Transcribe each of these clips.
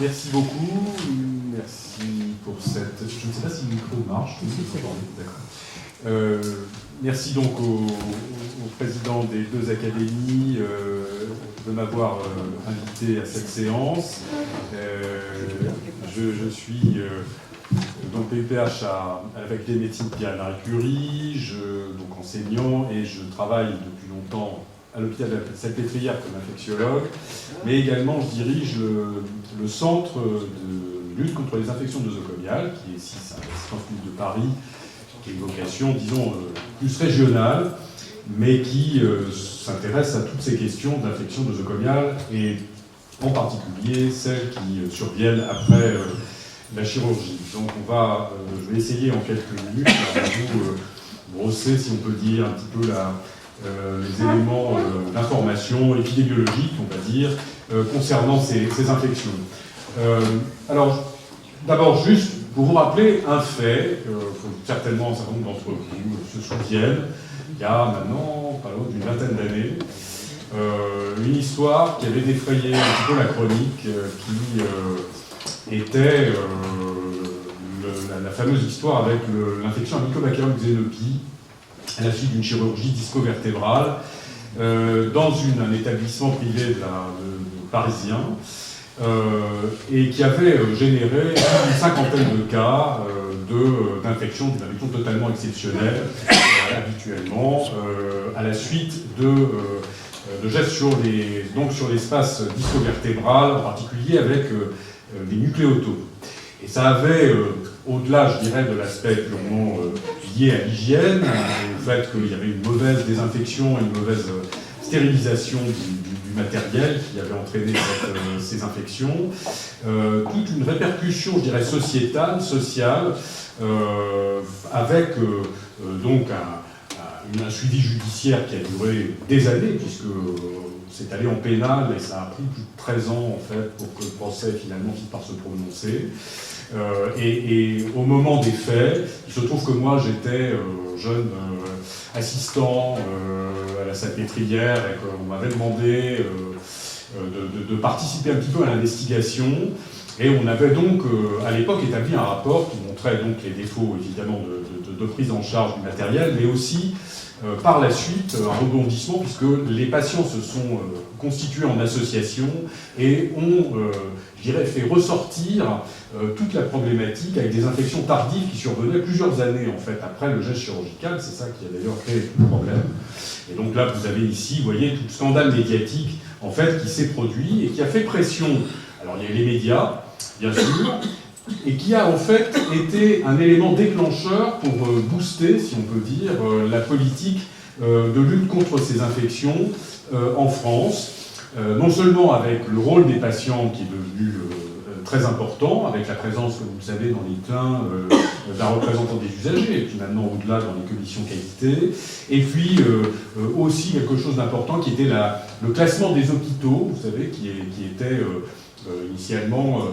Merci beaucoup. Merci pour cette... Je ne sais pas si le micro marche. D'accord. Merci donc au président des deux académies de m'avoir invité à cette séance. Je suis donc PUPH à la faculté de médecine Pierre-Marie Curie, donc enseignant, et je travaille depuis longtemps à l'hôpital de la Salpêtrière comme infectiologue, mais également je dirige le centre de lutte contre les infections nosocomiales, qui est ici à l'Assistance publique de Paris, qui est une vocation, disons, plus régionale, mais qui s'intéresse à toutes ces questions d'infections nosocomiales, et en particulier celles qui surviennent après la chirurgie. Donc je vais essayer en quelques minutes de vous brosser, si on peut dire, un petit peu les éléments d'information épidémiologique, on va dire, concernant ces infections. Alors, d'abord, juste pour vous rappeler un fait, certainement un certain nombre d'entre vous se souviennent, il y a maintenant pas loin d'une vingtaine d'années, une histoire qui avait défrayé un petit peu la chronique, qui était la fameuse histoire avec l'infection à Mycobacterium xenopii à la suite d'une chirurgie disco-vertébrale dans un établissement privé parisien et qui avait généré une cinquantaine de cas d'infection, d'une infection totalement exceptionnelle, habituellement, à la suite de gestes sur l'espace disco-vertébral, en particulier avec des nucléotopes. Et ça avait, au-delà, je dirais, de l'aspect purement lié à l'hygiène, au fait qu'il y avait une mauvaise désinfection, une mauvaise stérilisation du matériel qui avait entraîné ces infections, toute une répercussion, je dirais, sociétale, sociale, avec donc un suivi judiciaire qui a duré des années, puisque c'est allé en pénal et ça a pris plus de 13 ans en fait pour que le procès finalement finisse par se prononcer. Et au moment des faits, il se trouve que moi j'étais jeune assistant à la Salpêtrière et qu'on m'avait demandé de participer un petit peu à l'investigation. Et on avait donc à l'époque établi un rapport qui montrait donc les défauts évidemment de prise en charge du matériel, mais aussi par la suite un rebondissement puisque les patients se sont constitués en association et ont, je dirais, fait ressortir toute la problématique avec des infections tardives qui survenaient plusieurs années en fait après le geste chirurgical. C'est ça qui a d'ailleurs créé le problème. Et donc là, vous avez ici, vous voyez, tout le scandale médiatique en fait qui s'est produit et qui a fait pression. Alors il y a les médias, bien sûr, et qui a en fait été un élément déclencheur pour booster, si on peut dire, la politique de lutte contre ces infections en France, non seulement avec le rôle des patients qui est devenu très important, avec la présence, comme vous le savez, dans les clins d'un représentant des usagers, et puis maintenant au-delà dans les commissions qualité, et puis aussi quelque chose d'important qui était le classement des hôpitaux, vous savez, qui était initialement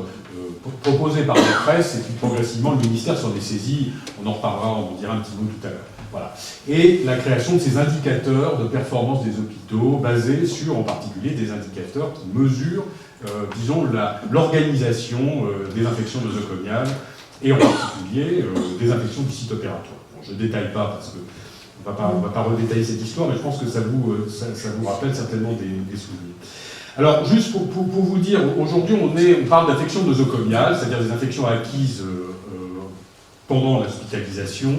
proposé par la presse, et puis progressivement le ministère s'en est saisi, on en reparlera, on en dira un petit mot tout à l'heure. Voilà. Et la création de ces indicateurs de performance des hôpitaux, basés sur en particulier des indicateurs qui mesurent, disons, l'organisation des infections nosocomiales, et en particulier des infections du site opératoire. Bon, je ne détaille pas parce qu'on ne va pas redétailler cette histoire, mais je pense que ça vous rappelle certainement des souvenirs. Alors, juste pour vous dire, aujourd'hui, on parle d'infections nosocomiales, c'est-à-dire des infections acquises pendant l'hospitalisation.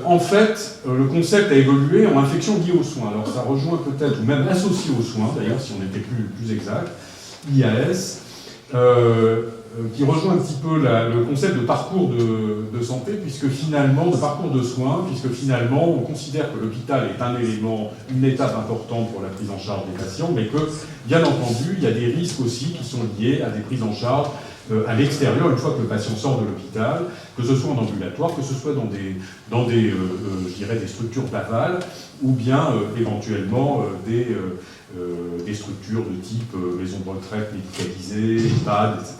En fait, le concept a évolué en infection liée aux soins. Alors, ça rejoint peut-être, ou même associé aux soins, d'ailleurs, si on était plus exact, IAS, qui rejoint un petit peu le concept de parcours de santé, puisque finalement, de parcours de soins, puisque finalement, on considère que l'hôpital est un élément, une étape importante pour la prise en charge des patients, mais que, bien entendu, il y a des risques aussi qui sont liés à des prises en charge à l'extérieur, une fois que le patient sort de l'hôpital, que ce soit en ambulatoire, que ce soit dans des je dirais, des structures navales, ou bien éventuellement des structures de type maison de retraite médicalisée, EHPAD, etc.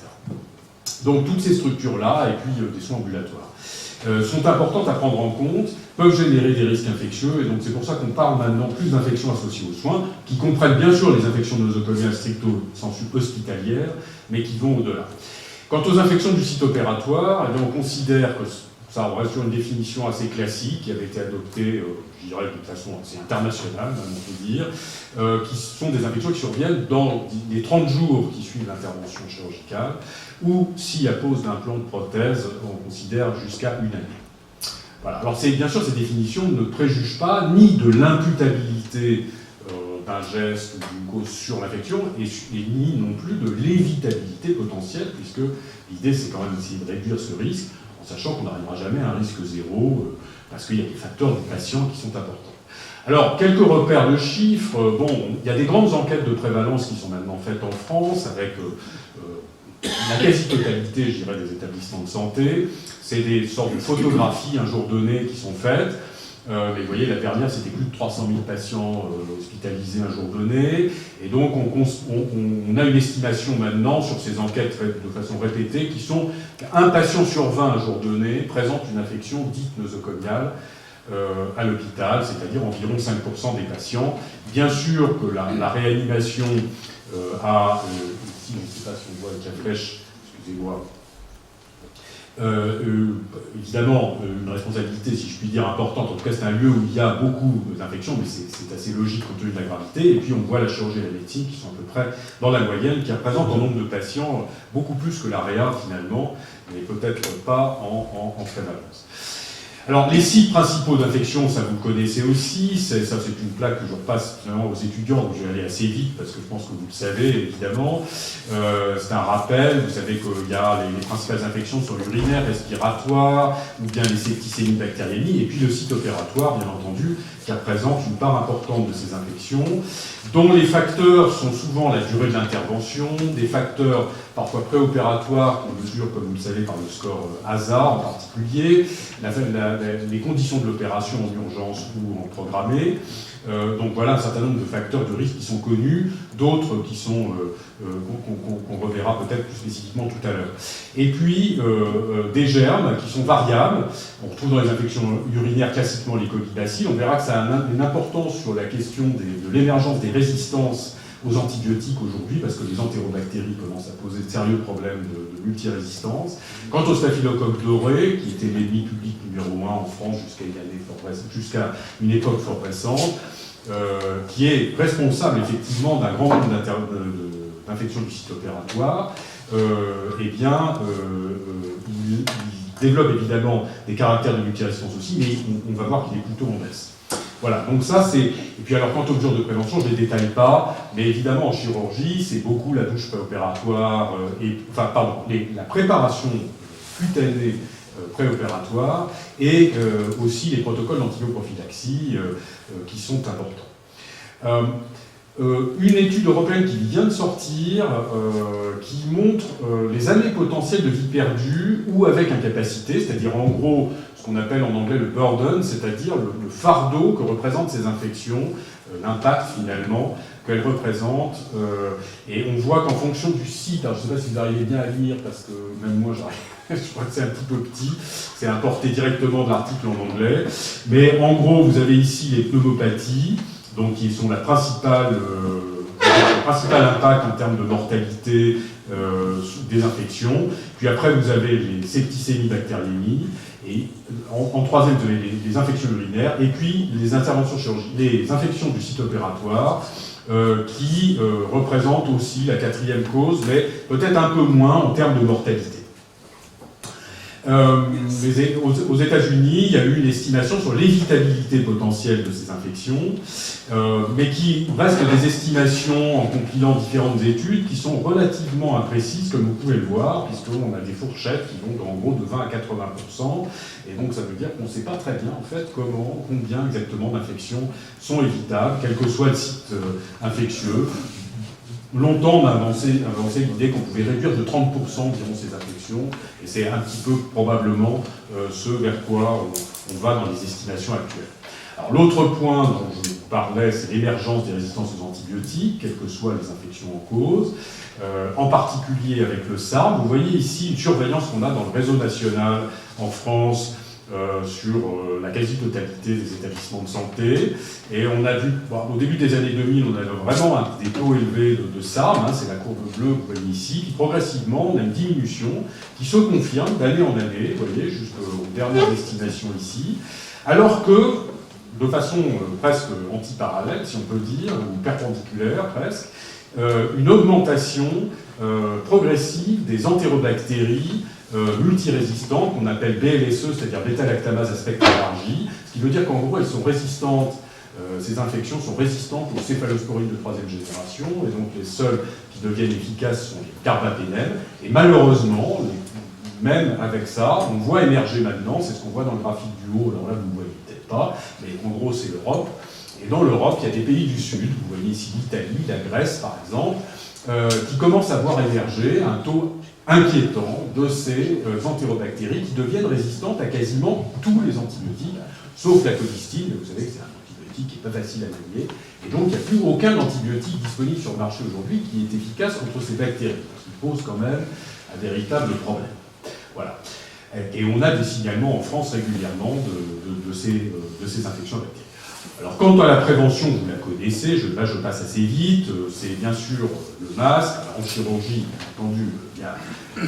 Donc toutes ces structures-là, et puis des soins ambulatoires. sont importantes à prendre en compte, peuvent générer des risques infectieux, et donc c'est pour ça qu'on parle maintenant plus d'infections associées aux soins, qui comprennent bien sûr les infections nosocomiales stricto sensu hospitalières, mais qui vont au-delà. Quant aux infections du site opératoire, eh bien, on considère que ça reste sur une définition assez classique, qui avait été adoptée, je dirais, de façon assez internationale, même, on peut dire, qui sont des infections qui surviennent dans les 30 jours qui suivent l'intervention chirurgicale, ou si à pose d'un plan de prothèse, on considère jusqu'à une année. Voilà. Alors bien sûr, ces définitions ne préjugent pas ni de l'imputabilité d'un geste ou d'une cause sur l'infection, et ni non plus de l'évitabilité potentielle, puisque l'idée c'est quand même d'essayer de réduire ce risque, en sachant qu'on n'arrivera jamais à un risque zéro, parce qu'il y a des facteurs du patient qui sont importants. Alors, quelques repères de chiffres. Bon, il y a des grandes enquêtes de prévalence qui sont maintenant faites en France, avec la quasi-totalité, je dirais, des établissements de santé. C'est des sortes de photographies un jour donné qui sont faites. Mais vous voyez, la dernière, c'était plus de 300 000 patients hospitalisés un jour donné. Et donc, on a une estimation maintenant sur ces enquêtes de façon répétée qui sont qu'un patient sur 20 un jour donné présente une infection dite nosocomiale à l'hôpital, c'est-à-dire environ 5% des patients. Bien sûr que la réanimation a, ici, je ne sais pas si on voit avec la flèche, excusez-moi, évidemment, une responsabilité, si je puis dire, importante. En tout cas, c'est un lieu où il y a beaucoup d'infections, mais c'est assez logique compte tenu de la gravité. Et puis, on voit la chirurgie et la médecine qui sont à peu près dans la moyenne, qui représentent en nombre de patients beaucoup plus que la réa, finalement, mais peut-être pas en prévalence. Alors, les sites principaux d'infection, ça vous le connaissez aussi. Ça, c'est une plaque que je repasse finalement aux étudiants, donc je vais aller assez vite parce que je pense que vous le savez, évidemment. C'est un rappel. Vous savez qu'il y a les principales infections sur l'urinaire, respiratoire, ou bien les septicémies, bactériémies, et puis le site opératoire, bien entendu, qui représente une part importante de ces infections, dont les facteurs sont souvent la durée de l'intervention, des facteurs parfois préopératoires qu'on mesure, comme vous le savez, par le score ASA en particulier, les conditions de l'opération en urgence ou en programmé. Donc voilà un certain nombre de facteurs de risque qui sont connus, d'autres qui sont qu'on reverra peut-être plus spécifiquement tout à l'heure. Et puis des germes qui sont variables. On retrouve dans les infections urinaires classiquement les colibacilles. On verra que ça a une importance sur la question de l'émergence des résistances aux antibiotiques aujourd'hui, parce que les entérobactéries commencent à poser de sérieux problèmes de multirésistance. Quant au staphylocoque doré, qui était l'ennemi public numéro 1 en France jusqu'à une époque fort récente, qui est responsable effectivement d'un grand nombre d'infections du site opératoire, eh bien, il développe évidemment des caractères de multirésistance aussi, mais on va voir qu'il est plutôt en baisse. Voilà, donc ça c'est... Et puis alors, quant aux mesures de prévention, je ne les détaille pas, mais évidemment en chirurgie, c'est beaucoup la douche préopératoire, la préparation cutanée préopératoire, et aussi les protocoles d'antibioprophylaxie qui sont importants. Une étude européenne qui vient de sortir, qui montre les années potentielles de vie perdues ou avec incapacité, c'est-à-dire en gros ce qu'on appelle en anglais le burden, c'est-à-dire le fardeau que représentent ces infections, l'impact finalement qu'elles représentent. Et on voit qu'en fonction du site, alors je ne sais pas si vous arrivez bien à lire, parce que même moi je crois que c'est un petit peu petit, c'est importé directement de l'article en anglais, mais en gros vous avez ici les pneumopathies, donc qui sont le principal impact en termes de mortalité des infections. Puis après, vous avez les septicémies, bactériémies, et en troisième, vous avez les infections urinaires, et puis les infections du site opératoire, qui représentent aussi la quatrième cause, mais peut-être un peu moins en termes de mortalité. Aux États-Unis, il y a eu une estimation sur l'évitabilité potentielle de ces infections, mais qui restent des estimations en compilant différentes études qui sont relativement imprécises, comme vous pouvez le voir, puisqu'on a des fourchettes qui vont en gros de 20 à 80%, et donc ça veut dire qu'on ne sait pas très bien en fait combien exactement d'infections sont évitables, quel que soit le site infectieux. Longtemps, on a avancé l'idée qu'on pouvait réduire de 30% environ ces infections, et c'est un petit peu probablement ce vers quoi on va dans les estimations actuelles. Alors l'autre point dont je vous parlais, c'est l'émergence des résistances aux antibiotiques, quelles que soient les infections en cause, en particulier avec le SARM. Vous voyez ici une surveillance qu'on a dans le réseau national en France sur la quasi-totalité des établissements de santé. Et on a vu, au début des années 2000, on avait vraiment des taux élevés de SARM, c'est la courbe bleue que vous voyez ici, puis progressivement, on a une diminution qui se confirme d'année en année, vous voyez, jusqu'aux dernières estimations ici, alors que, de façon presque antiparallèle, si on peut dire, ou perpendiculaire presque, une augmentation progressive des entérobactéries multirésistantes qu'on appelle BLSE, c'est-à-dire bêta-lactamase à spectre élargi, ce qui veut dire qu'en gros elles sont résistantes, ces infections sont résistantes aux céphalosporines de troisième génération, et donc les seules qui deviennent efficaces sont les carbapénèmes, et malheureusement, même avec ça, on voit émerger maintenant, c'est ce qu'on voit dans le graphique du haut, alors là vous ne voyez peut-être pas, mais en gros c'est l'Europe, et dans l'Europe il y a des pays du Sud, vous voyez ici l'Italie, la Grèce par exemple, qui commencent à voir émerger un taux inquiétant de ces entérobactéries qui deviennent résistantes à quasiment tous les antibiotiques, sauf la colistine, mais vous savez que c'est un antibiotique qui n'est pas facile à manier, et donc il n'y a plus aucun antibiotique disponible sur le marché aujourd'hui qui est efficace contre ces bactéries, ce qui pose quand même un véritable problème. Voilà. Et on a des signalements en France régulièrement de ces infections bactériennes. Alors, quant à la prévention, vous la connaissez, là je passe assez vite, c'est bien sûr le masque. Alors, en chirurgie, bien entendu,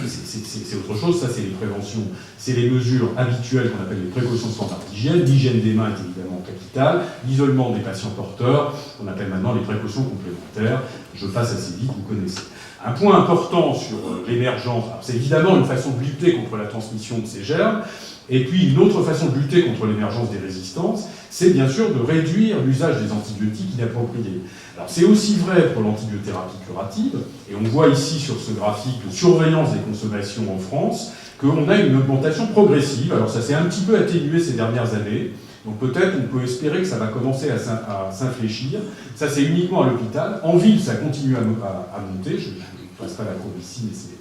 c'est autre chose, ça c'est les préventions, c'est les mesures habituelles qu'on appelle les précautions standards d'hygiène. L'hygiène des mains est évidemment capitale, l'isolement des patients porteurs, qu'on appelle maintenant les précautions complémentaires. Je passe assez vite, vous connaissez. Un point important sur l'émergence, c'est évidemment une façon de lutter contre la transmission de ces germes, et puis une autre façon de lutter contre l'émergence des résistances, c'est bien sûr de réduire l'usage des antibiotiques inappropriés. Alors c'est aussi vrai pour l'antibiothérapie curative, et on voit ici sur ce graphique de surveillance des consommations en France qu'on a une augmentation progressive. Alors ça s'est un petit peu atténué ces dernières années, donc peut-être on peut espérer que ça va commencer à s'infléchir. Ça c'est uniquement à l'hôpital. En ville ça continue à monter, je ne passe pas la courbe ici, mais c'est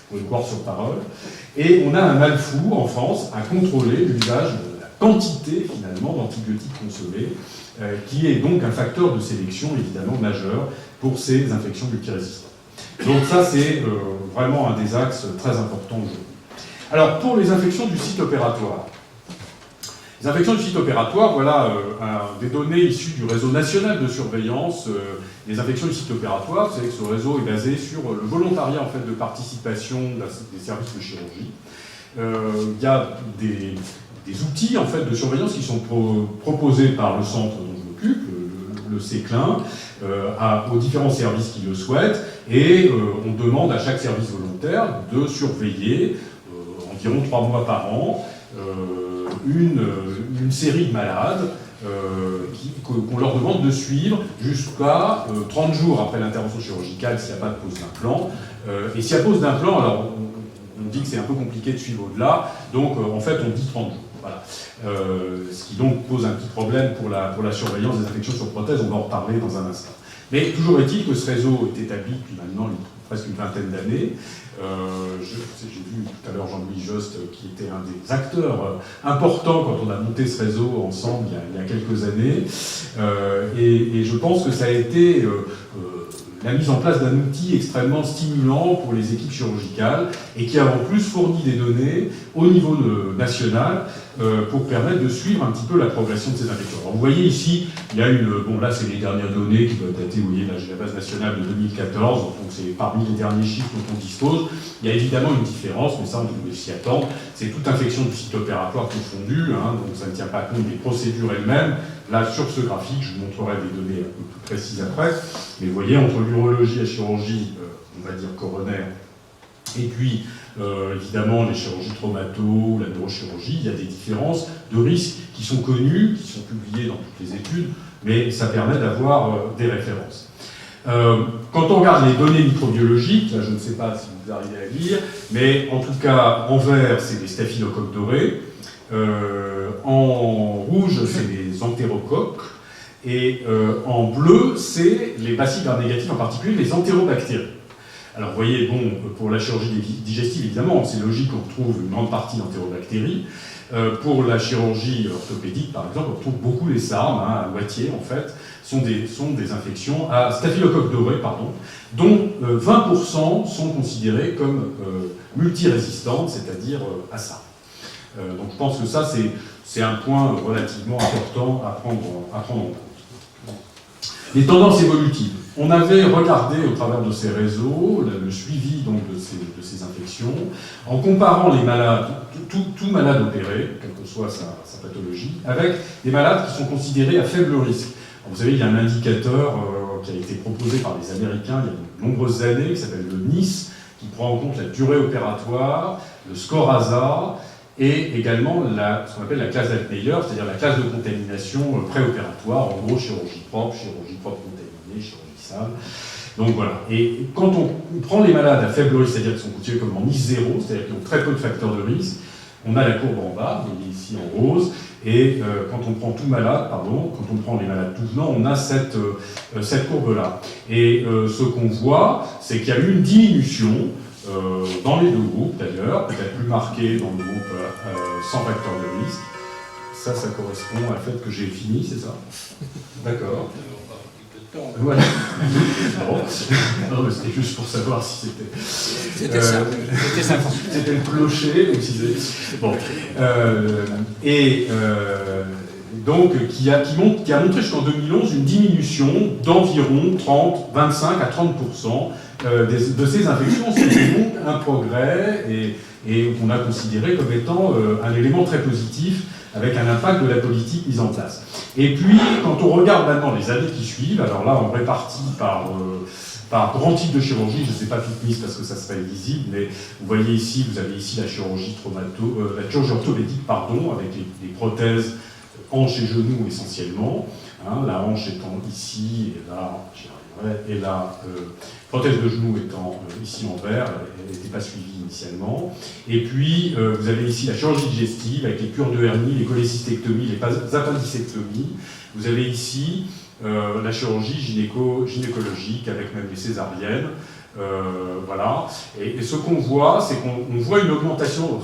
pour une croire sur parole. Et on a un mal fou en France à contrôler l'usage de la quantité finalement d'antibiotiques consommés, qui est donc un facteur de sélection évidemment majeur pour ces infections multirésistantes. Donc ça c'est vraiment un des axes très importants aujourd'hui. Alors pour les infections du site opératoire, les infections du site opératoire, voilà des données issues du réseau national de surveillance des infections du site opératoire. Vous savez que ce réseau est basé sur le volontariat en fait, de participation des services de chirurgie. Il y a des outils en fait, de surveillance qui sont proposés par le centre dont je m'occupe, le CECLIN, aux différents services qui le souhaitent, et on demande à chaque service volontaire de surveiller environ 3 mois par an une série de malades qu'on leur demande de suivre jusqu'à 30 jours après l'intervention chirurgicale s'il n'y a pas de pose d'implant. Et s'il y a pose d'implant, alors on dit que c'est un peu compliqué de suivre au-delà, donc en fait on dit 30 jours. Voilà. Ce qui donc pose un petit problème pour la surveillance des infections sur prothèse, on va en reparler dans un instant. Mais toujours est-il que ce réseau est établi depuis maintenant presque une vingtaine d'années. J'ai vu tout à l'heure Jean-Louis Jost, qui était un des acteurs importants quand on a monté ce réseau ensemble il y a quelques années. Et je pense que ça a été la mise en place d'un outil extrêmement stimulant pour les équipes chirurgicales et qui a en plus fourni des données au niveau national pour permettre de suivre un petit peu la progression de ces infections. Alors vous voyez ici, il y a bon là c'est les dernières données qui doivent dater, vous voyez là j'ai la base nationale de 2014, donc c'est parmi les derniers chiffres dont on dispose. Il y a évidemment une différence, mais ça on pouvait s'y attendre, c'est toute infection du site opératoire confondue, donc ça ne tient pas compte des procédures elles-mêmes. Là, sur ce graphique, je vous montrerai des données un peu plus précises après. Mais vous voyez, entre l'urologie et la chirurgie, on va dire coronaire, et puis, évidemment, les chirurgies traumato, la neurochirurgie, il y a des différences de risques qui sont connues, qui sont publiées dans toutes les études, mais ça permet d'avoir des références. Quand on regarde les données microbiologiques, là, je ne sais pas si vous arrivez à lire, mais en tout cas, en vert, c'est les staphylocoques dorés. En rouge, c'est les entérocoques, et en bleu, c'est les bacilles gram-négatifs, en particulier les entérobactéries. Alors vous voyez, bon, pour la chirurgie digestive, évidemment, c'est logique qu'on retrouve une grande partie d'entérobactéries. Pour la chirurgie orthopédique, par exemple, on retrouve beaucoup les SARM, à moitié en fait, sont des infections à staphylocoque doré, dont 20% sont considérés comme multirésistantes, c'est-à-dire à SARM. Donc je pense que ça, c'est un point relativement important à prendre en compte. Les tendances évolutives. On avait regardé au travers de ces réseaux le suivi donc, de ces infections, en comparant les malades, tout malade opéré, quelle que soit sa pathologie, avec des malades qui sont considérés à faible risque. Alors, vous savez, il y a un indicateur qui a été proposé par les Américains il y a de nombreuses années, qui s'appelle le NICE, qui prend en compte la durée opératoire, le score ASA, et également ce qu'on appelle la classe d'Altmeyer, c'est-à-dire la classe de contamination préopératoire, en gros chirurgie propre contaminée, chirurgie sale. Donc voilà. Et quand on prend les malades à faible risque, c'est-à-dire qu'ils sont considérés comme en NICE 0, c'est-à-dire qu'ils ont très peu de facteurs de risque, on a la courbe en bas, vous voyez ici en rose, et quand on prend quand on prend les malades tout venant, on a cette courbe-là. Et ce qu'on voit, c'est qu'il y a eu une diminution dans les deux groupes d'ailleurs, peut-être plus marquée dans le groupe sans facteur de risque. Ça correspond à le fait que j'ai fini, c'est ça? D'accord. Voilà. Non, mais c'était juste pour savoir si c'était. C'était ça. C'était le clocher, donc bon. Donc, qui a montré jusqu'en 2011 une diminution d'environ 25 à 30% de ces infections. C'est donc un progrès et qu'on a considéré comme étant un élément très positif avec un impact de la politique mise en place. Et puis, quand on regarde maintenant les années qui suivent, alors là, on répartit par grand type de chirurgie, je ne sais pas toute mise parce que ça serait illisible, mais vous voyez ici, vous avez ici la chirurgie la chirurgie orthopédique, avec les prothèses hanche et genou essentiellement, hein, la hanche étant ici, et là, j'y arriverai, et la prothèse de genou étant ici en vert, elle n'était pas suivie initialement. Et puis, vous avez ici la chirurgie digestive avec les cures de hernie, les cholécystectomies, les appendicectomies. Vous avez ici la chirurgie gynécologique avec même les césariennes. Voilà. Et ce qu'on voit, c'est qu'on voit une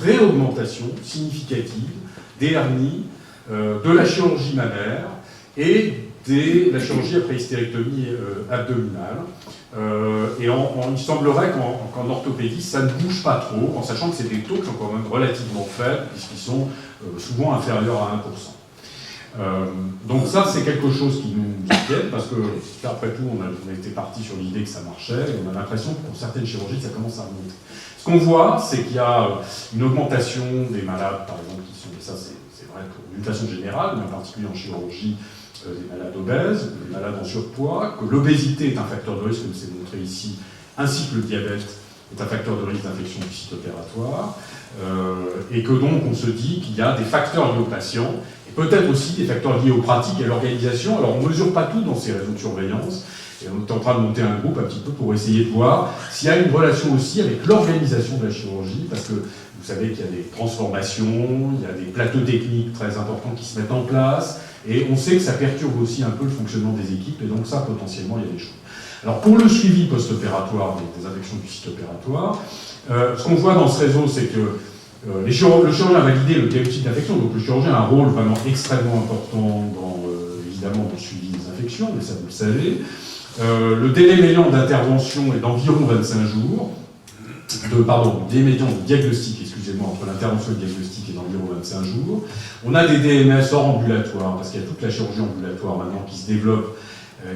réaugmentation significative des hernies, de la chirurgie mammaire et de la chirurgie après hystérectomie abdominale. Et il semblerait qu'en orthopédie, ça ne bouge pas trop, en sachant que c'est des taux qui sont quand même relativement faibles, puisqu'ils sont souvent inférieurs à 1%. Donc ça, c'est quelque chose qui nous inquiète, parce que, après tout, on était parti sur l'idée que ça marchait, et on a l'impression que pour certaines chirurgies, ça commence à remonter. Ce qu'on voit, c'est qu'il y a une augmentation des malades, par exemple, qui sont, et ça c'est vrai d'une façon générale, mais en particulier en chirurgie, des malades obèses, des malades en surpoids, que l'obésité est un facteur de risque, comme c'est montré ici, ainsi que le diabète est un facteur de risque d'infection du site opératoire, et que donc on se dit qu'il y a des facteurs liés aux patients, et peut-être aussi des facteurs liés aux pratiques et à l'organisation. Alors on ne mesure pas tout dans ces réseaux de surveillance, et on est en train de monter un groupe un petit peu pour essayer de voir s'il y a une relation aussi avec l'organisation de la chirurgie, parce que vous savez qu'il y a des transformations, il y a des plateaux techniques très importants qui se mettent en place, et on sait que ça perturbe aussi un peu le fonctionnement des équipes, et donc ça, potentiellement, il y a des choses. Alors, pour le suivi post-opératoire des infections du site opératoire, ce qu'on voit dans ce réseau, c'est que le chirurgien a validé le diagnostic d'infection, donc le chirurgien a un rôle vraiment extrêmement important, évidemment, dans le suivi des infections, mais ça, vous le savez. Le délai médian d'intervention est d'environ 25 jours, délai médian de diagnostic, excusez-moi, entre l'intervention et le diagnostic est d'environ 25 jours. On a des DMS hors ambulatoire, parce qu'il y a toute la chirurgie ambulatoire maintenant qui se développe,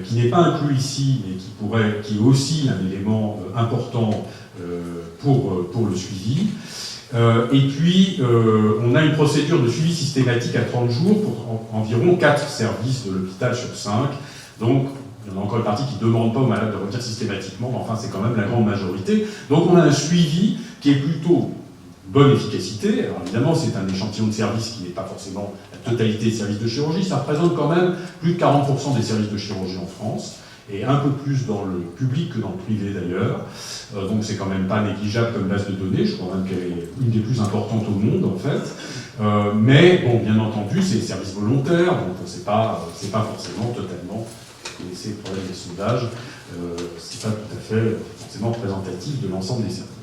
qui n'est pas inclus ici, mais qui est aussi un élément important pour le suivi. Et puis, on a une procédure de suivi systématique à 30 jours pour environ 4 services de l'hôpital sur 5. Donc, il y en a encore une partie qui ne demande pas aux malades de revenir systématiquement, mais enfin, c'est quand même la grande majorité. Donc, on a un suivi qui est plutôt bonne efficacité. Alors, évidemment, c'est un échantillon de services qui n'est pas forcément la totalité des services de chirurgie. Ça représente quand même plus de 40% des services de chirurgie en France, et un peu plus dans le public que dans le privé d'ailleurs. Donc c'est quand même pas négligeable comme base de données, je crois même qu'elle est une des plus importantes au monde en fait. Mais bon, bien entendu, c'est des services volontaires, donc c'est pas forcément totalement, vous connaissez le problème des sondages, c'est pas tout à fait forcément représentatif de l'ensemble des services.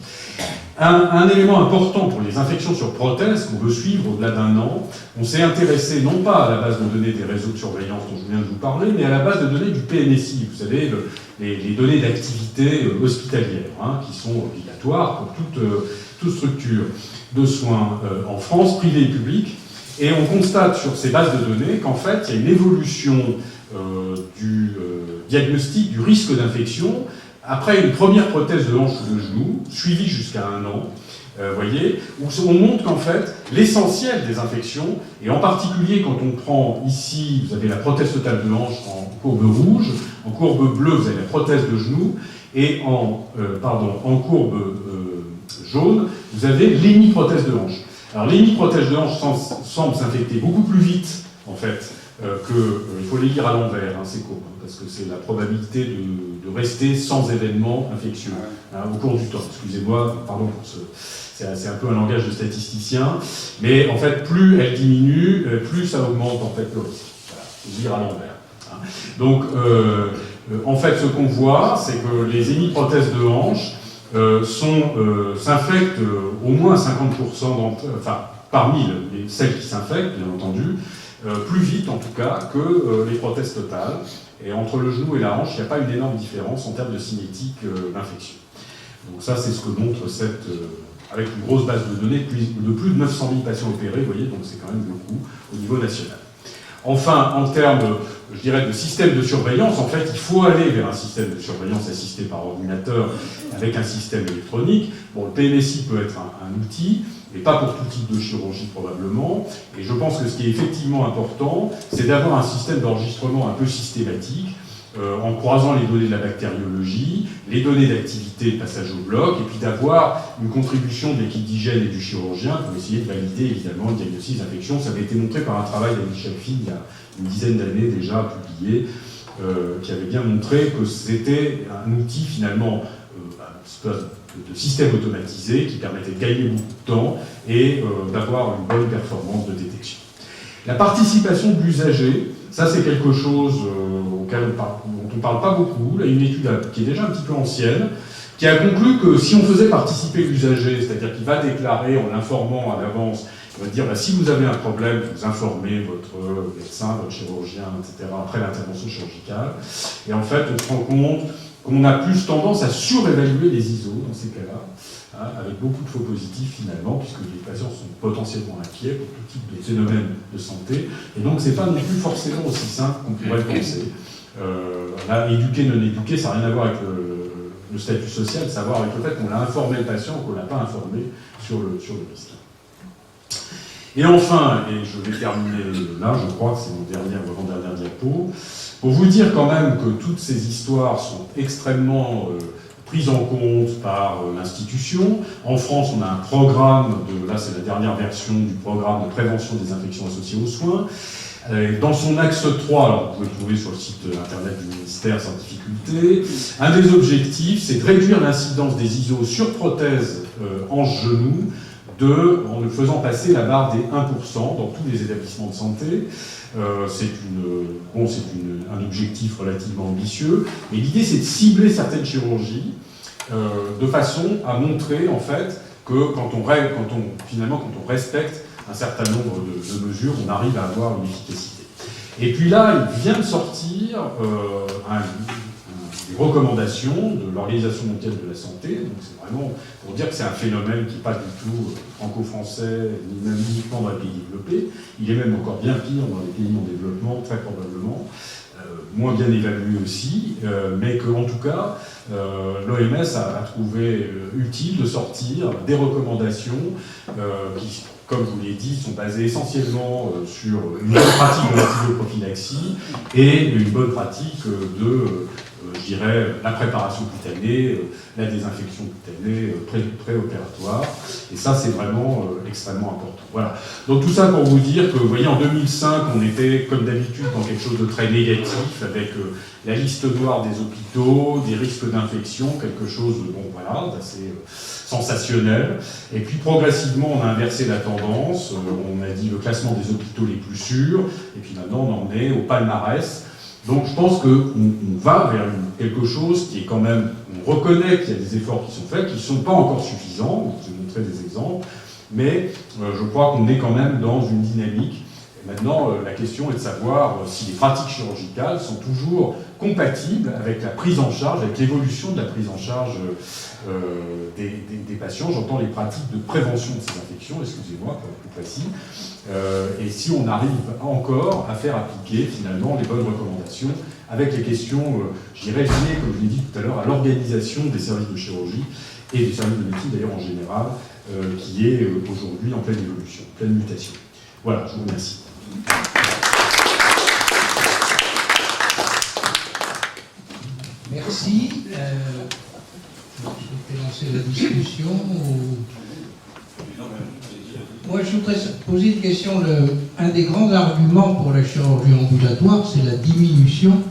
Un élément important pour les infections sur prothèse qu'on veut suivre au-delà d'un an, on s'est intéressé non pas à la base de données des réseaux de surveillance dont je viens de vous parler, mais à la base de données du PNSI, vous savez, les données d'activité hospitalière, hein, qui sont obligatoires pour toute toute structure de soins en France, privée et publique. Et on constate sur ces bases de données qu'en fait, il y a une évolution du diagnostic du risque d'infection après une première prothèse de hanche ou de genou, suivie jusqu'à 1 an, voyez, où on montre qu'en fait, l'essentiel des infections, et en particulier quand on prend ici, vous avez la prothèse totale de hanche en courbe rouge, en courbe bleue, vous avez la prothèse de genou, et en courbe jaune, vous avez l'hémiprothèse de hanche. Alors l'hémiprothèse de hanche semble s'infecter beaucoup plus vite, en fait, il faut les lire à l'envers, hein, ces courbes, parce que c'est la probabilité de rester sans événement infectieux au cours du temps. Excusez-moi, pardon pour ce... C'est un peu un langage de statisticien, mais en fait, plus elle diminue, plus ça augmente en fait le risque. Voilà, faut lire à l'envers. Hein. Donc, en fait, ce qu'on voit, c'est que les hémiprothèses de hanche s'infectent au moins 50% parmi celles qui s'infectent, bien entendu, plus vite en tout cas que les prothèses totales. Et entre le genou et la hanche, il n'y a pas une énorme différence en termes de cinétique d'infection. Donc ça, c'est ce que montre avec une grosse base de données de plus de 900 000 patients opérés, vous voyez, donc c'est quand même beaucoup au niveau national. Enfin, en termes, je dirais, de système de surveillance, en fait, il faut aller vers un système de surveillance assisté par ordinateur avec un système électronique. Bon, le PMSI peut être un outil, mais pas pour tout type de chirurgie probablement. Et je pense que ce qui est effectivement important, c'est d'avoir un système d'enregistrement un peu systématique, en croisant les données de la bactériologie, les données d'activité de passage au bloc, et puis d'avoir une contribution de l'équipe d'hygiène et du chirurgien pour essayer de valider évidemment le diagnostic d'infection. Ça avait été montré par un travail d'Annie Chalfie il y a une dizaine d'années déjà publié, qui avait bien montré que c'était un outil finalement, un espèce de système automatisé qui permettait de gagner beaucoup de temps et d'avoir une bonne performance de détection. La participation de l'usager, ça c'est quelque chose dont on ne parle pas beaucoup. Là, une étude qui est déjà un petit peu ancienne, qui a conclu que si on faisait participer l'usager, c'est-à-dire qu'il va déclarer en l'informant à l'avance, il va dire si vous avez un problème, vous informez votre médecin, votre chirurgien, etc., après l'intervention chirurgicale. Et en fait, on se rend compte qu'on a plus tendance à surévaluer les ISO dans ces cas-là, hein, avec beaucoup de faux positifs finalement, puisque les patients sont potentiellement inquiets pour tout type de phénomène de santé. Et donc, c'est pas non plus forcément aussi simple qu'on pourrait le penser. Là, éduquer, non éduquer, ça n'a rien à voir avec le statut social, ça a à voir avec le fait qu'on a informé le patient ou qu'on ne l'a pas informé sur le risque. Et enfin, et je vais terminer là, je crois que c'est mon avant-dernière diapo, pour vous dire quand même que toutes ces histoires sont extrêmement prises en compte par l'institution. En France, on a un programme, là c'est la dernière version du programme de prévention des infections associées aux soins. Dans son axe 3, alors vous pouvez le trouver sur le site internet du ministère sans difficulté, un des objectifs, c'est de réduire l'incidence des ISO sur prothèse hanche-genou en ne faisant passer la barre des 1% dans tous les établissements de santé. C'est un objectif relativement ambitieux, mais l'idée c'est de cibler certaines chirurgies de façon à montrer en fait que quand on respecte un certain nombre de mesures, on arrive à avoir une efficacité. Et puis là, il vient de sortir des recommandations de l'Organisation mondiale de la santé. Donc c'est vraiment pour dire que c'est un phénomène qui n'est pas du tout franco-français, ni même uniquement dans les pays développés. Il est même encore bien pire dans les pays en développement, très probablement. Moins bien évalué aussi, mais qu'en tout cas, l'OMS a trouvé utile de sortir des recommandations qui, comme je vous l'ai dit, sont basées essentiellement sur une bonne pratique de l'antibio-prophylaxie et une bonne pratique de, je dirais, la préparation cutanée, la désinfection cutanée préopératoire. Et ça, c'est vraiment extrêmement important. Voilà. Donc tout ça pour vous dire que, vous voyez, en 2005, on était, comme d'habitude, dans quelque chose de très négatif, avec la liste noire des hôpitaux, des risques d'infection, quelque chose, d'assez sensationnel. Et puis, progressivement, on a inversé la tendance. On a dit le classement des hôpitaux les plus sûrs. Et puis maintenant, on en est au palmarès. Donc je pense qu'on va vers quelque chose qui est quand même, on reconnaît qu'il y a des efforts qui sont faits, qui ne sont pas encore suffisants, je vais vous montrer des exemples, mais je crois qu'on est quand même dans une dynamique. Et maintenant, la question est de savoir si les pratiques chirurgicales sont toujours compatible avec la prise en charge, avec l'évolution de la prise en charge des patients. J'entends les pratiques de prévention de ces infections, excusez-moi pour être plus précis, et si on arrive encore à faire appliquer finalement les bonnes recommandations avec les questions, je dirais, liées, comme je l'ai dit tout à l'heure, à l'organisation des services de chirurgie et des services de médecine d'ailleurs en général, qui est aujourd'hui en pleine évolution, pleine mutation. Voilà, je vous remercie. Merci. Je vais lancer la discussion. Moi, je voudrais poser une question. Un des grands arguments pour la chirurgie ambulatoire, c'est la diminution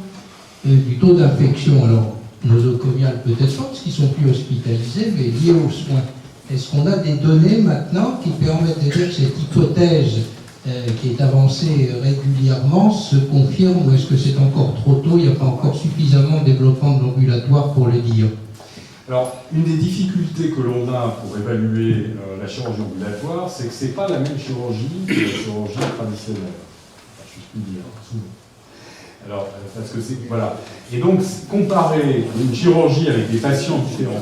du taux d'infection. Alors, nosocomiales peut-être pas, parce qu'ils sont plus hospitalisés, mais liés aux soins. Est-ce qu'on a des données maintenant qui permettent de dire que cette hypothèse qui est avancée régulièrement se confirme, ou est-ce que c'est encore trop tôt, il n'y a pas encore suffisamment de développement de l'ambulatoire pour le dire? Alors, une des difficultés que l'on a pour évaluer la chirurgie ambulatoire, c'est que ce n'est pas la même chirurgie que la chirurgie traditionnelle. Enfin, je puis dire, souvent. Alors, parce que c'est... Voilà. Et donc, comparer une chirurgie avec des patients différents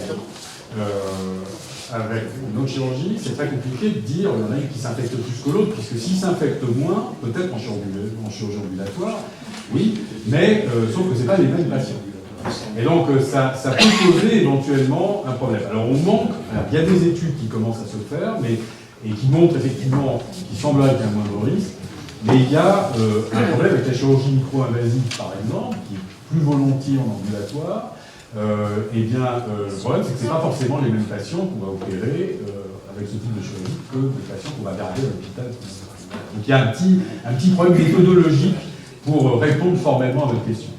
avec une autre chirurgie, c'est très compliqué de dire, il y en a une qui s'infecte plus que l'autre, puisque s'ils s'infectent moins, peut-être en chirurgie ambulatoire, oui, mais sauf que ce n'est pas les mêmes patients. Et donc, ça peut poser éventuellement un problème. Alors, on manque, il y a des études qui commencent à se faire, et qui montrent effectivement, qui semblerait qu'il y a un moindre risque, mais il y a un problème avec la chirurgie micro-invasive, par exemple, qui est plus volontiers en ambulatoire. Eh bien, le problème, c'est que ce n'est pas forcément les mêmes patients qu'on va opérer avec ce type de chirurgie que les patients qu'on va garder à l'hôpital. Donc, il y a un petit problème méthodologique pour répondre formellement à votre question.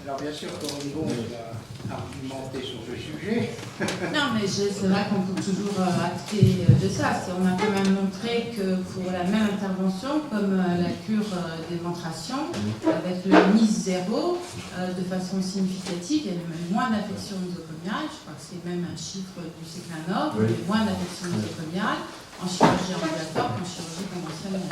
Alors, bien sûr, Corinne va argumenter sur ce sujet. Non, mais c'est vrai qu'on peut toujours acter de ça. On a quand même montré que pour la même intervention, comme la cure d'éventration, avec le NIS 0, de façon significative, il y a même moins d'infections nosocomiales. Je crois que c'est même un chiffre du Séclanor, il y a moins d'infections nosocomiales en chirurgie ambulatoire qu'en chirurgie conventionnelle.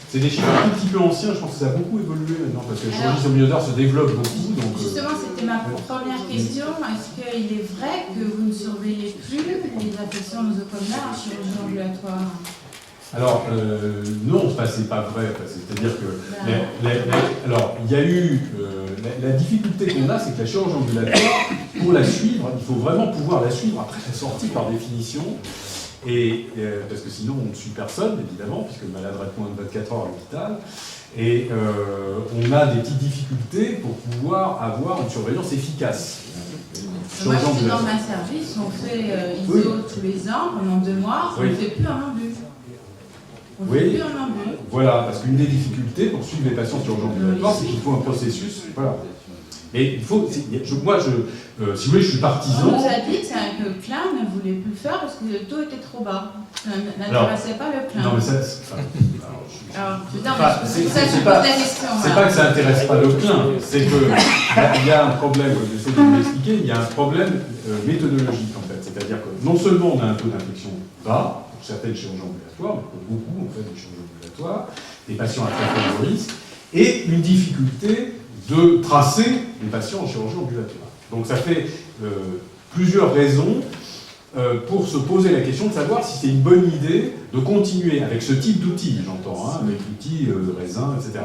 C'est des chiffres un petit peu anciens, je pense que ça a beaucoup évolué maintenant, parce que la chirurgie ambulatoire se développe beaucoup. Donc, justement, c'était ma première question. Est-ce qu'il est vrai que vous ne surveillez plus les infections nosocomiales en chirurgie ambulatoire? Alors, non, c'est pas vrai. C'est-à-dire que... alors, il y a eu... la difficulté qu'on a, c'est que la chirurgie ambulatoire, pour la suivre, il faut vraiment pouvoir la suivre après sa sortie, par définition. Parce que sinon, on ne suit personne, évidemment, puisque le malade reste moins de 24 heures à l'hôpital. Et on a des petites difficultés pour pouvoir avoir une surveillance efficace. Moi, je suis dans un service, on fait ISO tous les ans, pendant 2 mois, on ne fait plus un ambu. On ne fait plus un ambu. Voilà, parce qu'une des difficultés pour suivre les patients sur urgence ambulatoire, c'est qu'il faut un processus. Voilà. Et il faut, si vous voulez, je suis partisan. On nous a dit que le clin ne voulait plus le faire parce que le taux était trop bas. Ça n'intéressait pas le clin. Non, mais ça. C'est pas que ça n'intéresse pas le clin, c'est qu'il y a un problème, j'essaie de vous l'expliquer, il y a un problème méthodologique en fait. C'est-à-dire que non seulement on a un taux d'infection bas, pour certaines chirurgies ambulatoires, mais pour beaucoup en fait de chirurgies ambulatoires, des patients à très faible risque, et une difficulté de tracer les patients en chirurgie ambulatoire. Donc ça fait plusieurs raisons pour se poser la question de savoir si c'est une bonne idée de continuer avec ce type d'outils, j'entends, hein, avec l'outil raisin, etc.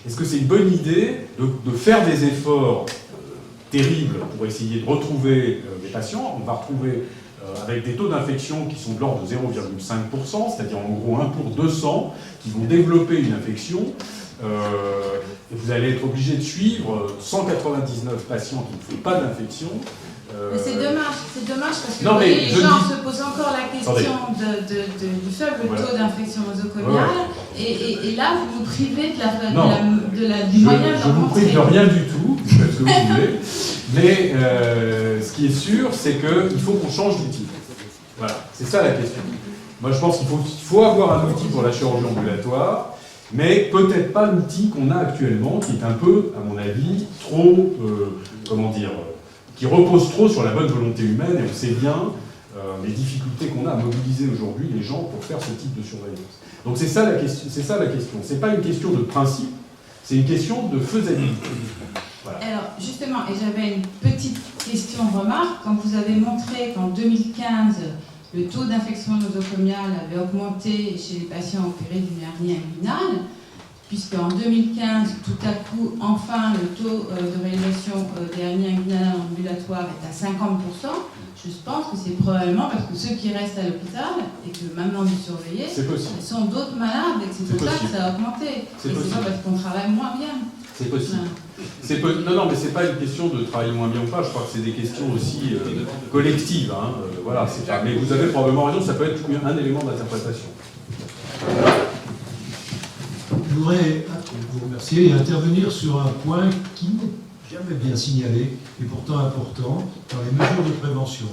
Est-ce que c'est une bonne idée de faire des efforts terribles pour essayer de retrouver les patients? On va retrouver avec des taux d'infection qui sont de l'ordre de 0,5%, c'est-à-dire en gros 1 pour 200, qui vont développer une infection. Et vous allez être obligé de suivre 199 patients qui ne font pas d'infection. Mais c'est dommage parce que les gens se posent encore la question du faible taux d'infection nosocomiale et là vous vous privez du moyen de je vous prive de rien du tout, faites ce que vous voulez, mais ce qui est sûr, c'est qu'il faut qu'on change d'outil. Voilà, c'est ça la question. Moi je pense qu'il faut avoir un outil pour la chirurgie ambulatoire, mais peut-être pas l'outil qu'on a actuellement, qui est un peu, à mon avis, trop, qui repose trop sur la bonne volonté humaine, et on sait bien les difficultés qu'on a à mobiliser aujourd'hui les gens pour faire ce type de surveillance. Donc c'est ça la question. C'est pas une question de principe, c'est une question de faisabilité. Voilà. Alors, justement, et j'avais une petite question-remarque. Quand vous avez montré qu'en 2015, le taux d'infection nosocomiale avait augmenté chez les patients opérés d'une hernie inguinale, puisqu'en 2015, tout à coup, enfin, le taux de réalisation des hernies inguinales ambulatoires est à 50%, je pense que c'est probablement parce que ceux qui restent à l'hôpital et que maintenant vous surveillez, C'est possible. ce sont d'autres malades et que c'est pour ça que ça a augmenté. Et c'est pas parce qu'on travaille moins bien. C'est possible. Non, mais c'est pas une question de travailler moins bien ou pas. Je crois que c'est des questions aussi collectives. Hein. Voilà, c'est pas... Mais vous avez probablement raison, ça peut être un élément d'interprétation. Je voudrais vous remercier et intervenir sur un point qui n'est jamais bien signalé et pourtant important dans les mesures de prévention.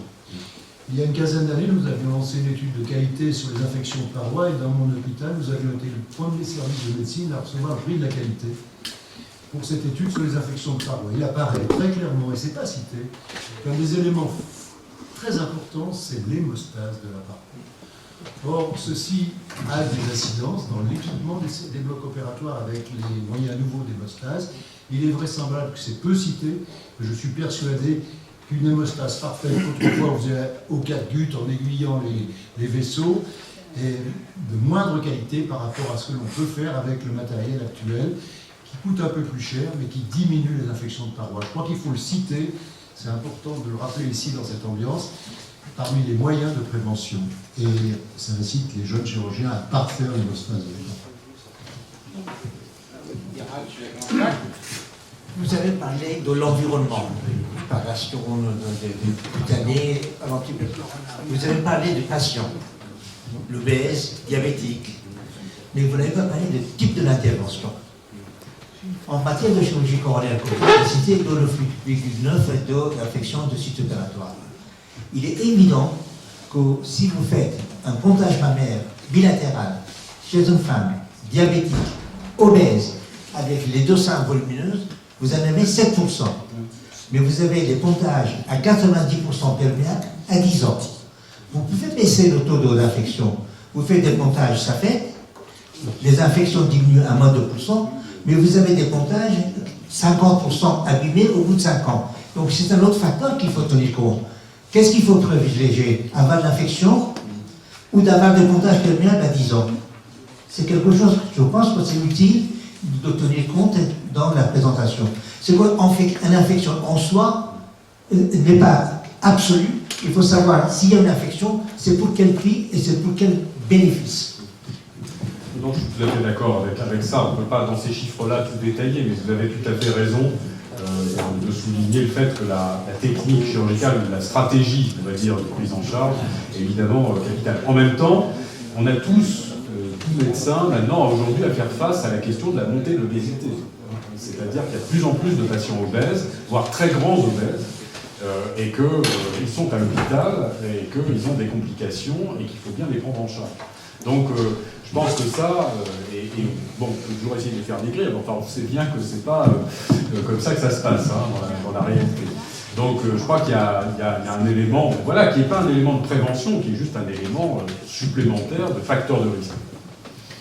Il y a une quinzaine d'années, nous avions lancé une étude de qualité sur les infections de parois et dans mon hôpital, nous avions été le premier service de médecine à recevoir le prix de la qualité pour cette étude sur les infections de parois. Il apparaît très clairement, et ce n'est pas cité, qu'un des éléments très importants, c'est l'hémostase de la paroi. Or, ceci a des incidences dans l'équipement des blocs opératoires avec les moyens nouveaux d'hémostase. Il est vraisemblable que c'est peu cité, mais je suis persuadé qu'une hémostase parfaite, autrefois on faisait au 4 gouttes en aiguillant les vaisseaux, est de moindre qualité par rapport à ce que l'on peut faire avec le matériel actuel, qui coûte un peu plus cher, mais qui diminue les infections de parois. Je crois qu'il faut le citer, c'est important de le rappeler ici dans cette ambiance, parmi les moyens de prévention. Et ça incite les jeunes chirurgiens à parfaire l'hémostase. Vous avez parlé de l'environnement, préparation des années avant qu'il... Vous avez parlé des patients, l'obèse, diabétique, mais vous n'avez pas parlé du type de l'intervention. En matière de chirurgie coronaire, vous avez cité d'olofluide 9 et d'infection de site opératoire. Il est évident que si vous faites un pontage mammaire bilatéral chez une femme diabétique, obèse, avec les deux seins volumineuses, vous en avez 7%. Mais vous avez des pontages à 90% perméables à 10 ans. Vous pouvez baisser le taux d'infection. Vous faites des pontages, ça fait. Les infections diminuent à moins de 2%, mais vous avez des pontages 50% abîmés au bout de 5 ans. Donc c'est un autre facteur qu'il faut tenir compte. Qu'est-ce qu'il faut privilégier? Avoir de l'infection ou d'avoir des pontages perméables à 10 ans? C'est quelque chose, je pense que c'est utile de tenir compte dans la présentation. C'est qu'en fait, une infection en soi n'est pas absolue. Il faut savoir s'il y a une infection, c'est pour quel prix et c'est pour quel bénéfice. Non, je suis tout à fait d'accord avec ça. On ne peut pas, dans ces chiffres-là, tout détailler, mais vous avez tout à fait raison de souligner le fait que la technique chirurgicale, la stratégie, on va dire, de prise en charge, est évidemment capitale. En même temps, on a tous médecins maintenant aujourd'hui à faire face à la question de la montée de l'obésité. C'est-à-dire qu'il y a de plus en plus de patients obèses, voire très grands obèses, et qu'ils sont à l'hôpital, et qu'ils ont des complications, et qu'il faut bien les prendre en charge. Donc je pense que ça, bon, on peut toujours essayer de les faire maigrir, mais enfin on sait bien que c'est pas comme ça que ça se passe hein, dans la réalité. Donc je crois qu'il y a un élément, voilà, qui n'est pas un élément de prévention, qui est juste un élément supplémentaire de facteur de risque.